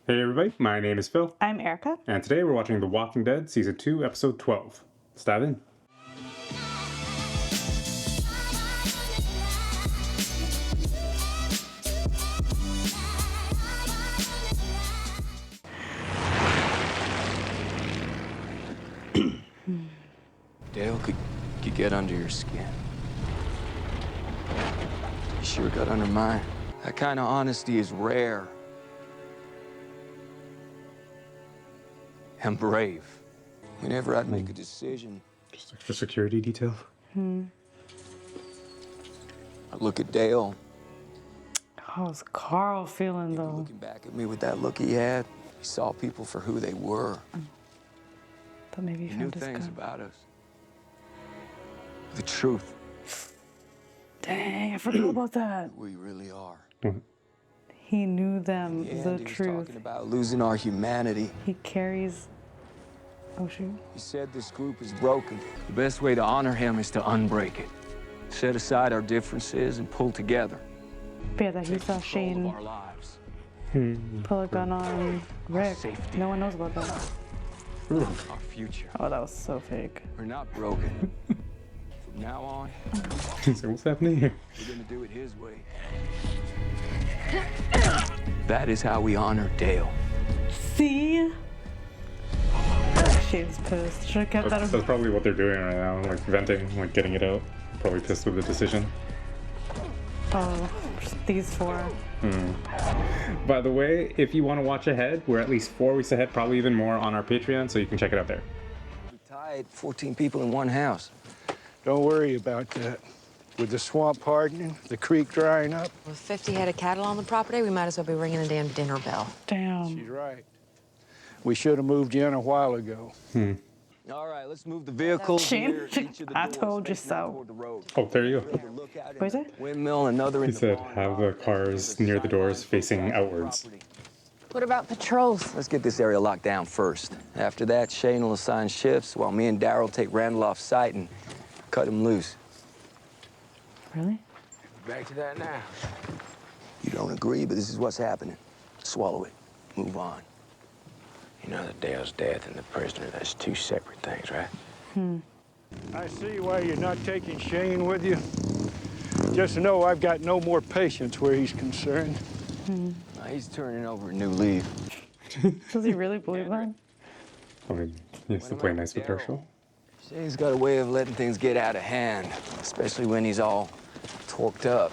Hey everybody, my name is Phil. I'm Erika. And today we're watching The Walking Dead Season 2, Episode 12. Let's dive in. Dale could get under your skin. He sure got under mine. That kind of honesty is rare. And brave. Whenever I'd make a decision, Just extra security detail. I'd look at Dale. How's Carl feeling though? Looking back at me with that look he had, he saw people for who they were. But maybe he He knew found his things gun. about us. The truth, Dang, I forgot about that. who we really are. He knew them, Yeah, the he was truth. talking about losing our humanity. He carries. Oh shoot. He said this group is broken. The best way to honor him is to unbreak it. Set aside our differences and pull together. But yeah, that he Take saw control of Shane our lives. pull a gun on Rick. Safety. No one knows about that. Our future. Oh, that was so fake. We're not broken. From now on, So what's happening here? we're gonna do it his way. That is how we honor Dale. See? Shane's pissed. Should have kept that. That's probably what they're doing right now, like venting, like getting it out. Probably pissed with the decision. Oh, just these four. By the way, if you want to watch ahead, we're at least 4 weeks ahead, probably even more on our Patreon, so you can check it out there. We tied 14 people in one house. Don't worry about that. With the swamp hardening, the creek drying up, With 50 head of cattle on the property, we might as well be ringing a damn dinner bell. Damn. she's right. We should have moved in a while ago. All right, let's move the vehicles Shane, near each of the I doors, told you facing so. toward the road. Oh, there you go. Look out in What is the it? Windmill, another in He the said, barn have the yard, cars the near the doors sideline facing fence outwards. property. What about patrols? Let's get this area locked down first. After that, Shane will assign shifts while me and Daryl take Randall off site and cut him loose. Really? Back to that now. You don't agree, but this is what's happening. Swallow it. Move on. You know that Dale's death and the prisoner, that's 2 separate things, right? I see why you're not taking Shane with you. Just know I've got no more patience where he's concerned. Now, he's turning over a new leaf. Does he really believe that? I mean, he has to play nice with Herschel. Shane's got a way of letting things get out of hand, especially when he's all torqued up.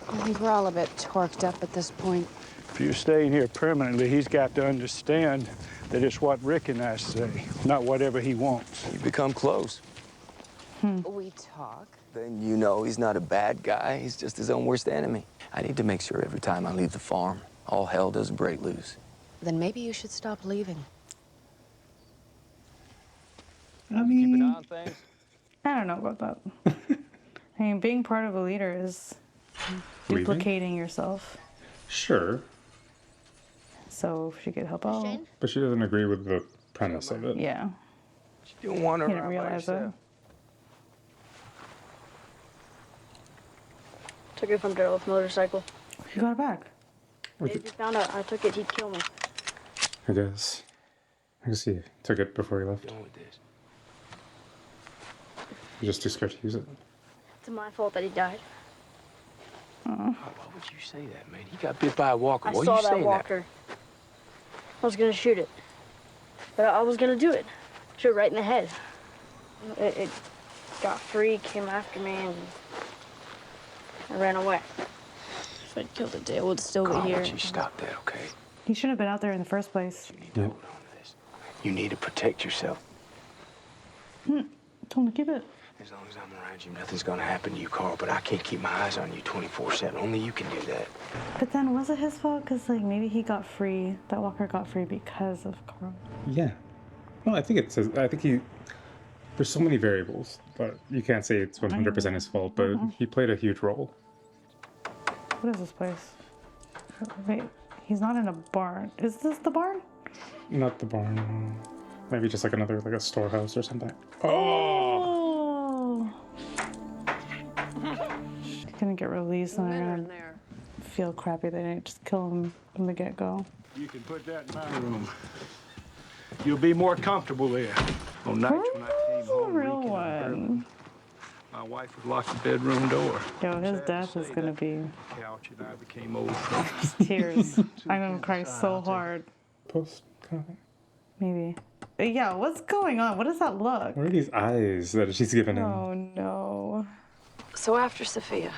I think we're all a bit torqued up at this point. If you're staying here permanently, he's got to understand that it's what Rick and I say, not whatever he wants. You become close. We talk. Then you know he's not a bad guy. He's just his own worst enemy. I need to make sure every time I leave the farm, all hell doesn't break loose. Then maybe you should stop leaving. I Keep an eye mean, on things. I don't know about that. I mean, being part of a leader is Leaving? duplicating yourself. sure, So if she could help out, but she doesn't agree with the premise of it. yeah. You don't want her You didn't around by realize that. yourself. Took it from Daryl's motorcycle. You got it back. If he found out I took it, he'd kill me. I guess he took it before he left. Done with this. He's just too scared to use it. It's my fault that he died. Why would you say that, man? He got bit by a walker. I Why saw are you that saying walker. I was gonna shoot it. But I was gonna do it. Shoot it right in the head. It got free, came after me, and I ran away. If I'd killed it, Dale would still that? be Carl, here. would you stop that, okay? He should have been out there in the first place. You need to hold on to this. You need to protect yourself. Told him to keep it. As long as I'm around you, nothing's gonna happen to you, Carl. But I can't keep my eyes on you 24/7. Only you can do that. But then was it his fault? Because like maybe he got free. That walker got free because of Carl. Yeah. Well, I think it says. I think he. There's so many variables, but you can't say it's 100% his fault. But he played a huge role. What is this place? Wait, he's not in a barn. Is this the barn? Not the barn. Maybe just like another, like a storehouse or something. Oh! She's gonna get released and they're gonna feel crappy that I didn't just kill him from the get-go. You can put that in my room. You'll be more comfortable there. On nights when I came Who's the home real reeking of bourbon, one? my wife would lock the bedroom door. Yo, his Sad to death is say gonna that be couch and I became old friends. just tears. I'm gonna cry so hard. Post kind of thing. Maybe. Yeah, what's going on? What does that look? What are these eyes that she's giving him? Oh no. So after Sophia,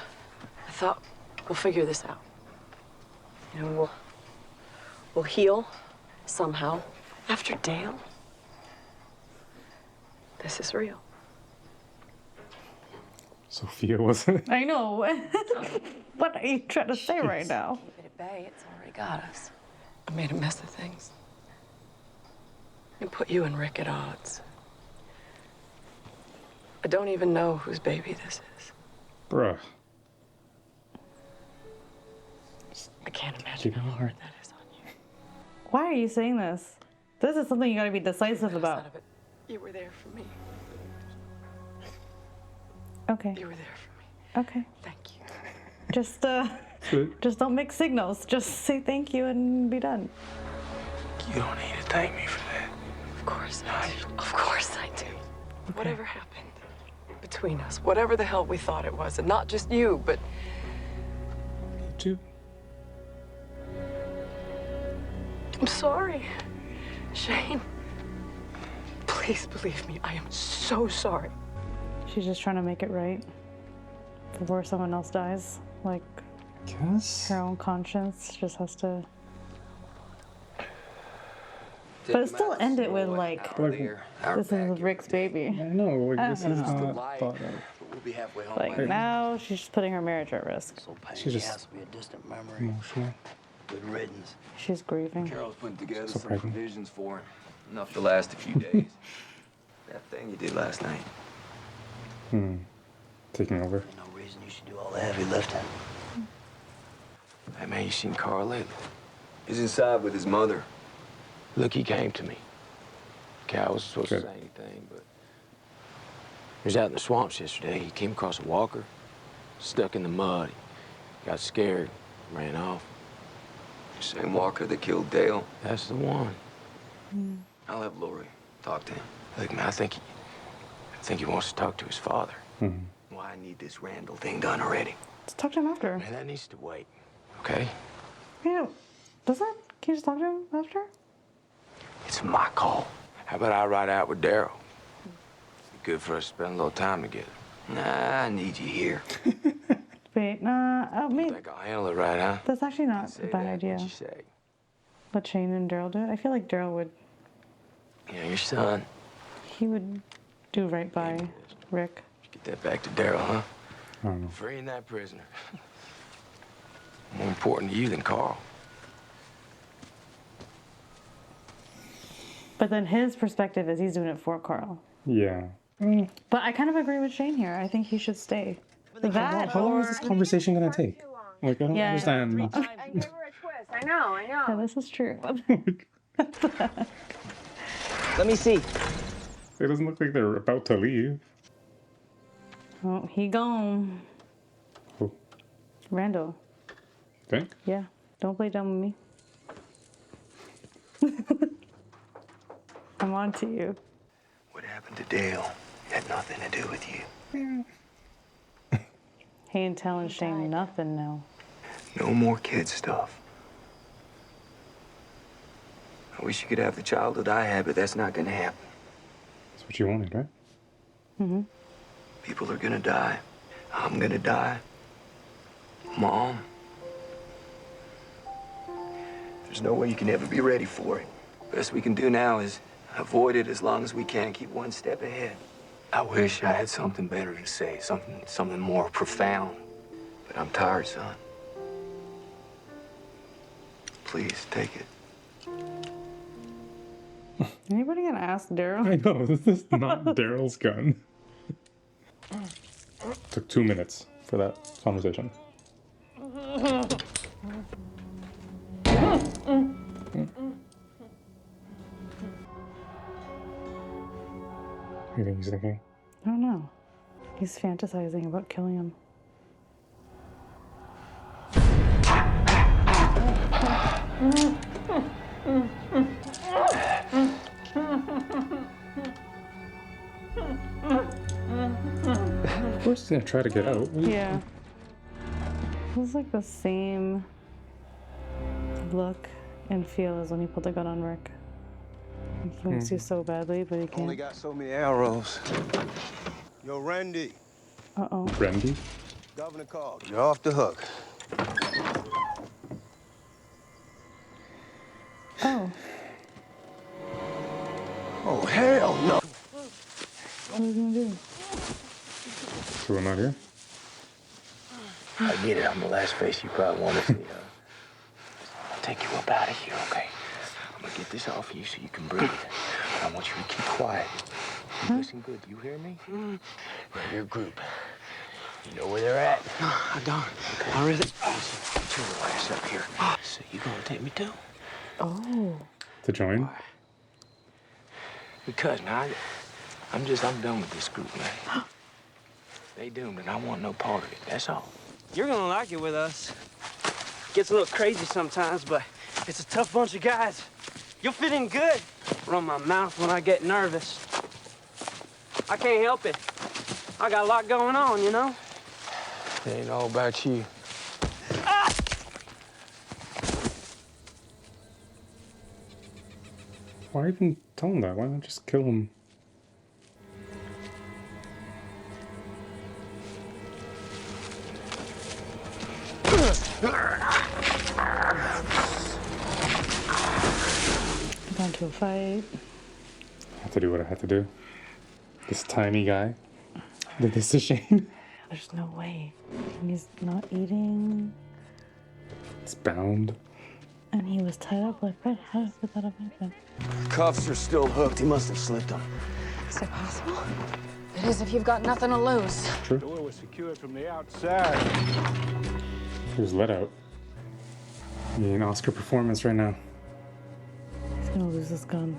I thought we'll figure this out. You know, we'll heal somehow. After Dale, this is real. Sophia wasn't. I know. What are you trying to say right now? Keep it at bay, it's already got us. I made a mess of things. And put you and Rick at odds. I don't even know whose baby this is. Bruh. I can't imagine how hard that is on you. Why are you saying this? This is something you gotta be decisive Out about. of it. You were there for me. Okay. You were there for me. Okay. Thank you. Just don't make signals. Just say thank you and be done. You don't need to thank me for that. Of course I do. Of course I do. Whatever happened between us, whatever the hell we thought it was, and not just you, but Me too. I'm sorry. Shane, please believe me, I am so sorry. She's just trying to make it right before someone else dies. Like, Guess. her own conscience just has to. But still end it with, like, this is Rick's baby. I know, like, this is know. not thought of. We'll be halfway home. Like, now she's just putting her marriage at risk. So pain She's just- has to be a distant memory. Emotional. Good riddance. She's grieving. Carol's putting together So some pregnant. provisions for him. Enough to last a few days. That thing you did last night. Taking over. There's no reason you should do all the heavy lifting. Hey man, you seen Carl lately? He's inside with his mother. Look, he came to me. Okay, I wasn't supposed to Good. say anything, but he was out in the swamps yesterday. He came across a walker, stuck in the mud. He got scared, ran off. Same walker that killed Dale? That's the one. I'll have Lori talk to him. Look, man, I think he wants to talk to his father. Well, I need this Randall thing done already. Let's talk to him after. Man, that needs to wait, okay? Yeah. Does that? Can you just talk to him after? It's my call. How about I ride out with Daryl? Be good for us to spend a little time together. Nah, I need you here. Wait, nah. I mean, Think I'll handle it right, huh? that's actually not Say a bad that, idea. What you say? Let Shane and Daryl do it. I feel like Daryl would. Yeah, your son. He would do right by Rick. Get that back to Daryl, huh? I don't know. Freeing that prisoner. More important to you than Carl. But then his perspective is he's doing it for Carl. Yeah. But I kind of agree with Shane here. I think he should stay. That How long or is this conversation gonna take? Like, I don't Yeah. understand. I gave her a twist. I know. yeah, this is true. Let me see. It doesn't look like they're about to leave. Oh, he gone. Who? Randall. Think? Yeah. Don't play dumb with me. I'm on to you. What happened to Dale had nothing to do with you. He ain't telling Shane nothing now. No more kid stuff. I wish you could have the childhood I had, but that's not gonna happen. That's what you wanted, right? Mm-hmm. People are gonna die. I'm gonna die. Mom. There's no way you can ever be ready for it. Best we can do now is avoid it as long as we can, keep one step ahead. I wish I had something better to say, something more profound. But I'm tired, son. Please, take it. Anybody gonna ask Daryl? I know, this is not Daryl's gun. Took 2 minutes for that conversation. What do you think he's thinking? I don't know. He's fantasizing about killing him. Of course he's gonna try to get out. Yeah. It was like the same look and feel as when he pulled the gun on Rick. He wants to so badly, but he Only can't. got so many arrows. Yo, Randy, Uh-oh. Randy? governor called. You're off the hook. Oh. Oh, hell no. What are we gonna do? So we're not here? I get it. I'm the last face you probably want to see. I'll take you up out of here, okay? I'm gonna get this off you so you can breathe. But I want you to keep quiet. You listen good. Do you hear me? We're your group. You know where they're at? No, I don't. I really. Put your ass up here. So you gonna take me too? Oh. To join? Because, man, I'm done with this group, man. They doomed, and I want no part of it. That's all. You're gonna like it with us. Gets a little crazy sometimes, but it's a tough bunch of guys. You'll fit in good. Run my mouth when I get nervous. I can't help it. I got a lot going on, you know? It ain't all about you. Why even tell him that? Why not just kill him? Gone to a fight. I had to do what I had to do. This tiny guy did this to Shane. There's no way. And he's not eating. It's bound. And he was tied up like that. How did that have happened? Cuffs are still hooked. He must have slipped them. Is it possible? It is if you've got nothing to lose. The door was secured from the outside. He was let out. You need an Oscar performance right now. He's gonna lose his gun.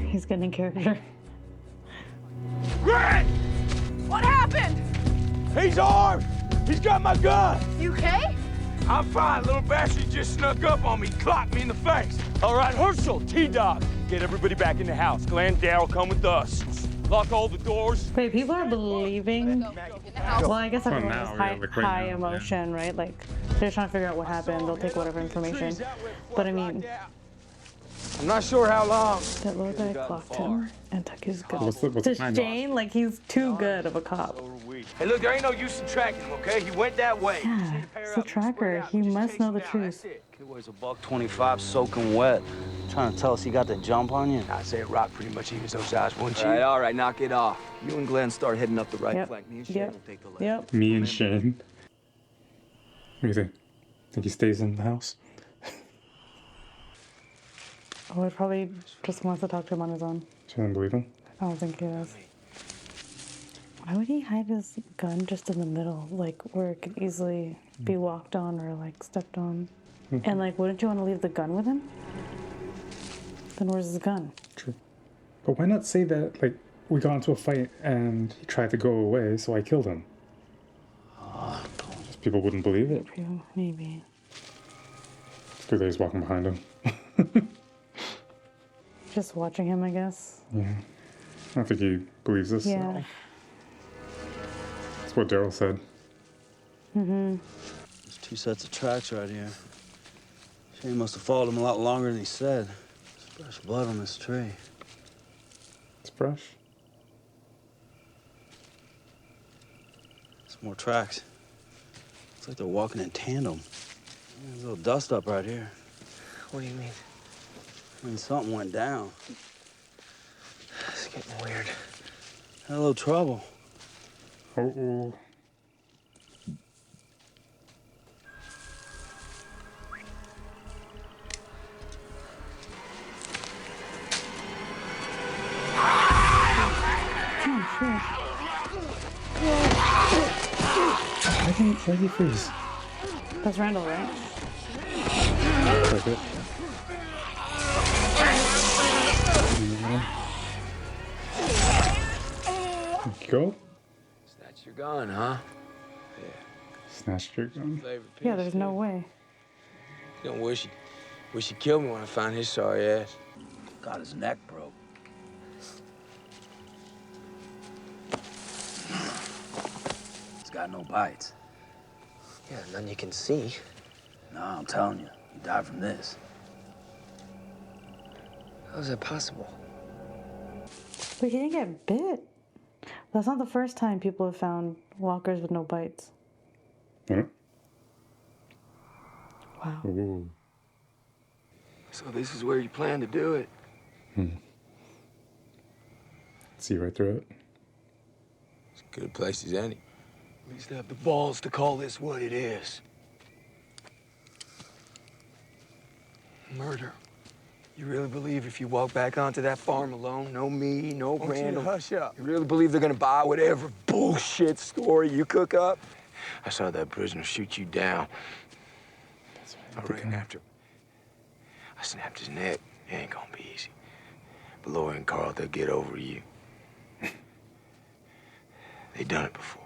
He's getting in character. Greg! What happened? He's armed! He's got my gun! You okay? I'm fine. Little bastard just snuck up on me, clocked me in the face. All right, Herschel, T-Dog, get everybody back in the house. Glenn, Daryl, come with us. Lock all the doors. Wait, people are believing. Well, I guess everyone now, is yeah, high, like right high now, yeah. emotion, right? Like, they're trying to figure out what happened. They'll take whatever information. But I mean, I'm not sure how long. that little guy clocked him and took his gun. What's the To plan? Shane, like, he's too good of a cop. Hey, look, there ain't no use in tracking him, okay? He went that way. Yeah, it's a tracker. He must know the truth. Kid weighs $125 soaking wet. Trying to tell us he got the jump on you? I'd say Rock pretty much evens those odds, wouldn't you? All right, knock it off. You and Glenn start heading up the right Yep. flank. Me and Shane Yep. will take the left. Yep. Me and Shane. What do you think? Think he stays in the house? Oh, he probably just wants to talk to him on his own. She doesn't believe him? I don't think he does. Why would he hide his gun just in the middle, like where it could easily be walked on or like stepped on? And like, wouldn't you want to leave the gun with him? Then where's his gun? True. But why not say that, like, we got into a fight and he tried to go away, so I killed him? Just people wouldn't believe it. True, maybe. Because he's walking behind him. Just watching him, I guess. Yeah. I don't think he believes us. Yeah. That's what Daryl said. Mm-hmm. There's 2 sets of tracks right here. Shane must have followed him a lot longer than he said. There's fresh blood on this tree. It's fresh. Some more tracks. Looks like they're walking in tandem. There's a little dust up right here. What do you mean? I mean, something went down. It's getting weird. Had a little trouble. Oh. Why did he freeze? That's Randall, right? Like it. Go. That's your gun, huh? Snatched your gun. Favorite piece. Yeah, there's no way. He's gonna wish he killed me when I find his sorry ass. Got his neck broke. He's got no bites. Yeah, none you can see. No, I'm telling you, he died from this. How is that possible? But he didn't get bit. That's not the first time people have found walkers with no bites. Hmm? Wow. Ooh. So this is where you plan to do it? See right through it. As good a place as any. At least have the balls to call this what it is. Murder. You really believe if you walk back onto that farm alone, no me, no Randall, hush up. You really believe they're gonna buy whatever bullshit story you cook up? I saw that prisoner shoot you down. I reckon after I snapped his neck, it ain't gonna be easy. But Lori and Carl, they'll get over you. They done it before.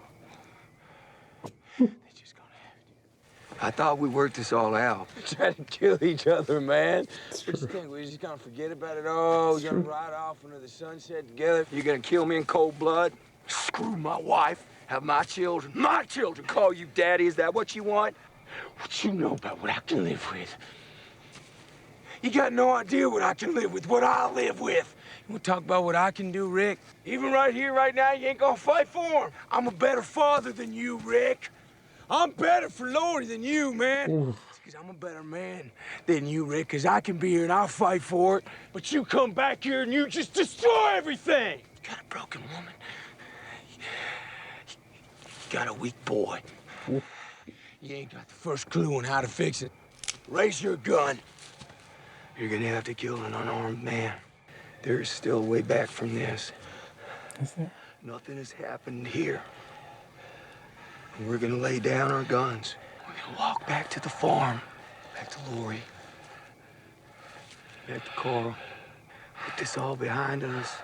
They just gonna have to. I thought we worked this all out. Try to kill each other, man. What you think? We're just gonna forget about it all? We're gonna ride off into the sunset together? You're gonna kill me in cold blood? Screw my wife, have my children call you daddy? Is that what you want? What you know about what I can live with? You got no idea what I can live with, what I live with. You wanna talk about what I can do, Rick? Even right here, right now, you ain't gonna fight for him. I'm a better father than you, Rick. I'm better for Lori than you, man. Because I'm a better man than you, Rick, because I can be here and I'll fight for it. But you come back here and you just destroy everything. You got a broken woman. You got a weak boy. You ain't got the first clue on how to fix it. Raise your gun. You're gonna have to kill an unarmed man. There's still a way back from this. Is there? Nothing has happened here. We're gonna lay down our guns. We're gonna walk back to the farm, back to Lori, back to Carl. Put this all behind us.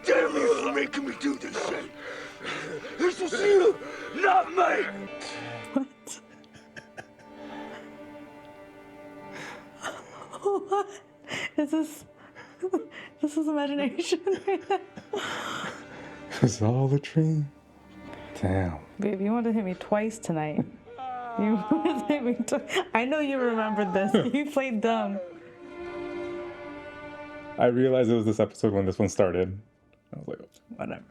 Damn you for making me do this shit. This is you, not me. What? What? Is this... This is imagination right now. It's all a dream. Damn. Babe, you wanted to hit me twice tonight. You wanted to hit me twice. I know you remembered this. You played dumb. I realized it was this episode when this one started. I was like, whatever.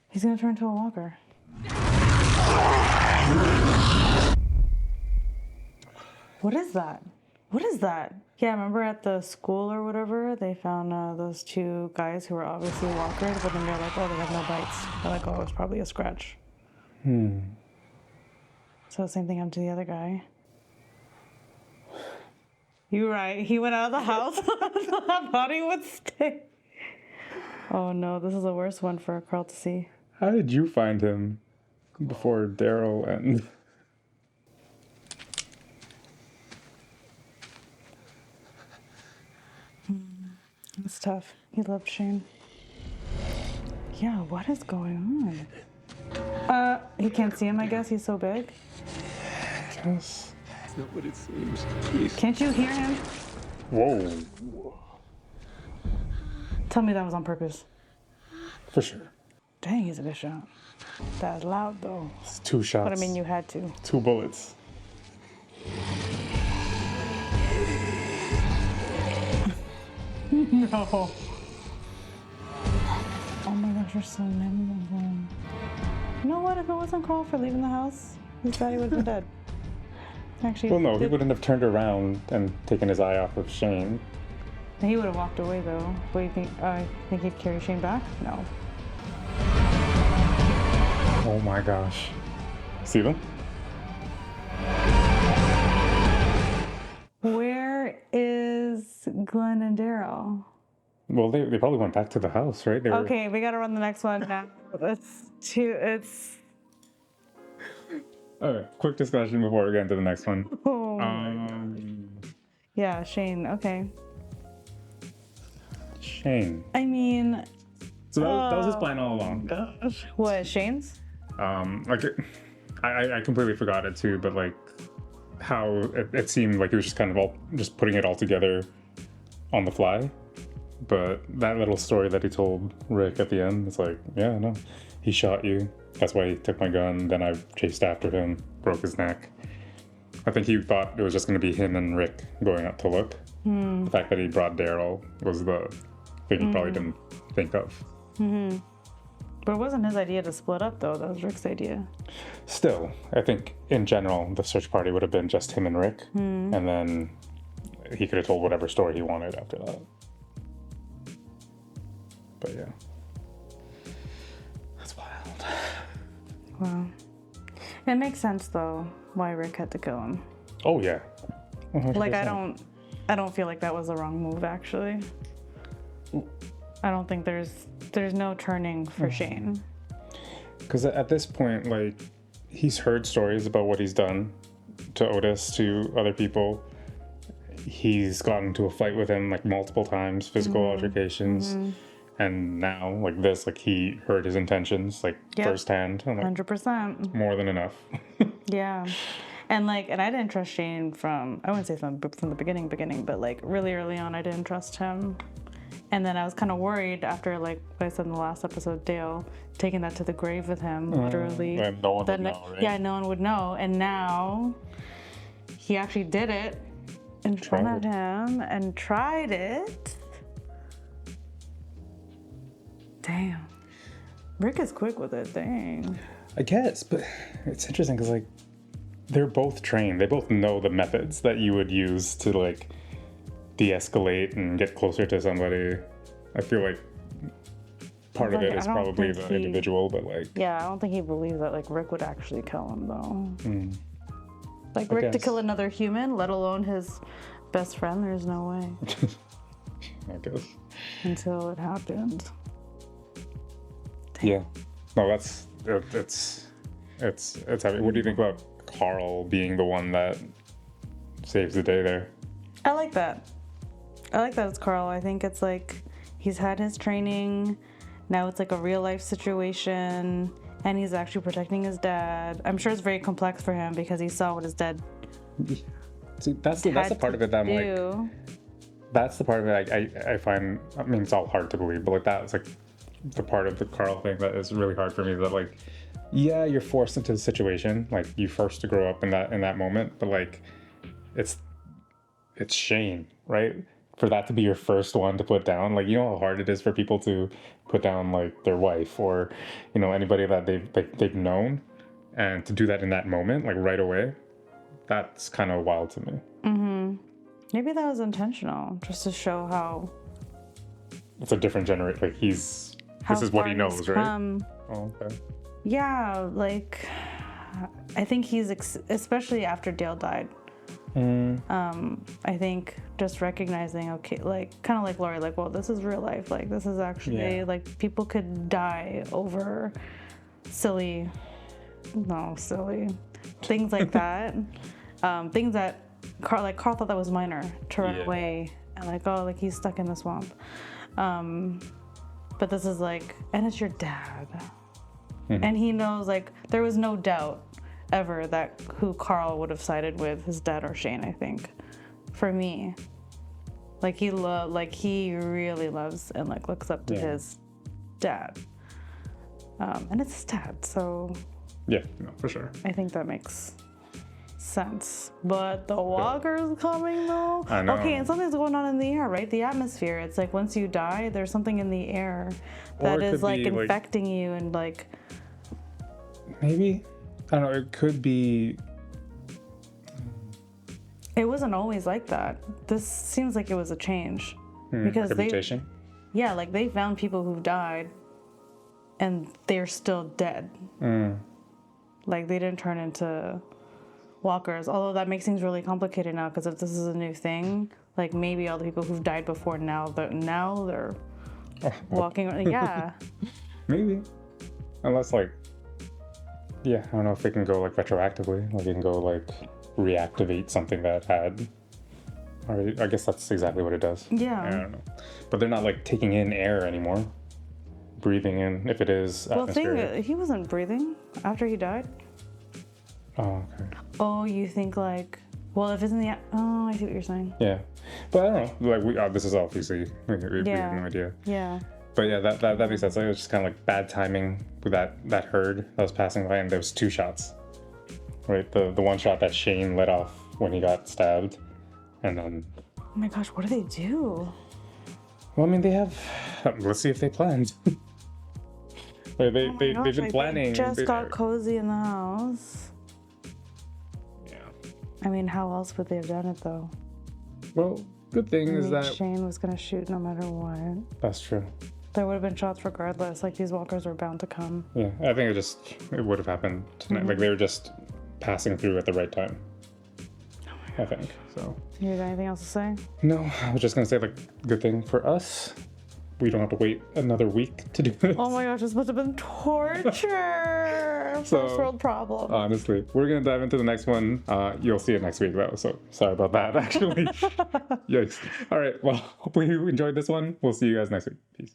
He's gonna turn into a walker. What is that? What is that? Yeah, remember at the school or whatever, they found those two guys who were obviously walkers, but then they're like, oh, they have no bites. They're like, oh, it's probably a scratch. So the same thing happened to the other guy. You're right. He went out of the house. I thought he would stay. Oh no, this is the worst one for Carl to see. How did you find him before Daryl and... It's tough. He loved Shane. Yeah, what is going on? He can't see him, I guess. He's so big. Yes. It's not what it seems. Please. Can't you hear him? Whoa. Tell me that was on purpose. For sure. Dang, he's a good shot. That's loud, though. It's 2 shots. But I mean, you had to. 2 bullets. No. Oh my gosh, you're so mean. You know what? If it wasn't Carl for leaving the house, his daddy would have been dead. Actually, Well, no, he wouldn't have turned around and taken his eye off of Shane. He would have walked away, though. What do you think? Think he'd carry Shane back? No. Oh my gosh. See them? Where is Glenn and Daryl? Well, they probably went back to the house, right? They were... Okay, we gotta run the next one now. It's... Okay, quick discussion before we get into the next one. Oh yeah, Shane, okay. Shane. I mean, So that was his plan all along. Gosh. What, Shane's? Like, I completely forgot it too, but like, how it seemed like he was just kind of just putting it all together on the fly. But that little story that he told Rick at the end, it's like, yeah, no, he shot you. That's why he took my gun. Then I chased after him, broke his neck. I think he thought it was just going to be him and Rick going out to look. The fact that he brought Daryl was the thing he probably didn't think of. But it wasn't his idea to split up, though. That was Rick's idea. Still, I think in general, the search party would have been just him and Rick. And then he could have told whatever story he wanted after that. But yeah. That's wild. Wow. It makes sense, though, why Rick had to kill him. Oh, yeah. 100%. Like, I don't feel like that was the wrong move, actually. I don't think there's no turning for Shane. Because at this point, like, he's heard stories about what he's done to Otis, to other people. He's gotten into a fight with him, like, multiple times, physical altercations. And now, like this, like, he heard his intentions, like, firsthand. I'm like, 100%. more than enough. Yeah. And I didn't trust Shane from, I wouldn't say from the beginning, but like really early on, I didn't trust him. And then I was kind of worried after, like what I said in the last episode, Dale taking that to the grave with him, literally. And no one would know, right? Yeah, no one would know. And now he actually did it in front of him and tried it. Damn. Rick is quick with it, dang. I guess, but it's interesting because, like, they're both trained. They both know the methods that you would use to, like, de-escalate and get closer to somebody. I feel like part of it is probably the individual, but, like... Yeah, I don't think he believes that, like, Rick would actually kill him, though. Like, I Rick to guess. kill another human, let alone his best friend, there's no way. I guess. Until it happened. Yeah. No, it's heavy. What do you think about Carl being the one that saves the day there? I like that. It's Carl. I think it's like he's had his training. Now it's like a real life situation, and he's actually protecting his dad. I'm sure it's very complex for him because he saw what his dad. See, that's the part of it that I'm like. That's the part of it I find. I mean, it's all hard to believe, but like that's like the part of the Carl thing that is really hard for me. That like, yeah, you're forced into the situation. Like you forced to grow up in that moment, but like, it's Shane, right? For that to be your first one to put down, like, you know how hard it is for people to put down like their wife or, you know, anybody that they've known, and to do that in that moment, like right away, that's kind of wild to me. Maybe that was intentional, just to show how. It's a different generation. Like this is what he knows, right? Oh, okay. Yeah, like I think he's especially after Dale died. I think just recognizing, okay, like kind of like Lori, like, well, this is real life. Like this is actually like people could die over silly things like that. Things that Carl thought that was minor to run away and like, oh, like he's stuck in the swamp. But this is like, and it's your dad. And he knows, like, there was no doubt ever that who Carl would have sided with, his dad or Shane, I think. For me. Like he really loves and like looks up to his dad. And it's his dad, so yeah, no, for sure. I think that makes sense. But the walker's coming though. I know. Okay, and something's going on in the air, right? The atmosphere. It's like once you die, there's something in the air that is like infecting you and like. Maybe, I don't know. It could be. It wasn't always like that. This seems like it was a change because like a mutation? Yeah, like they found people who've died, and they're still dead. Like they didn't turn into walkers. Although that makes things really complicated now, because if this is a new thing, like maybe all the people who've died before now they're walking. Yeah. Maybe, unless like. Yeah, I don't know if they can go like retroactively. Like you can go like reactivate something that had. Or I guess that's exactly what it does. Yeah. I don't know, but they're not like taking in air anymore. breathing in if it is Well, atmospheric. he wasn't breathing after he died. Oh, okay. Oh, you think like, well, if it's in the, oh, I see what you're saying. Yeah, but I don't know. Like this is obviously we have no idea. Yeah. But yeah, that makes sense. Like, it was just kind of like bad timing with that herd that was passing by, and there was 2 shots. Right, the one shot that Shane let off when he got stabbed, and then. Oh my gosh, what do they do? Well, I mean, they have. Let's see if they planned. Like, they've been planning. They just got cozy in the house. Yeah. I mean, how else would they have done it though? Well, good thing is that Shane was gonna shoot no matter what. that's true. There would have been shots regardless. Like these walkers were bound to come. Yeah, I think it would have happened tonight. Like they were just passing through at the right time. I think so. You got anything else to say? No, I was just gonna say, like, good thing for us, we don't have to wait another week to do this. Oh my gosh, this must have been torture. First world problem. Honestly, we're gonna dive into the next one. You'll see it next week though, so sorry about that. Actually, yikes. All right, well, hopefully you enjoyed this one. We'll see you guys next week. Peace.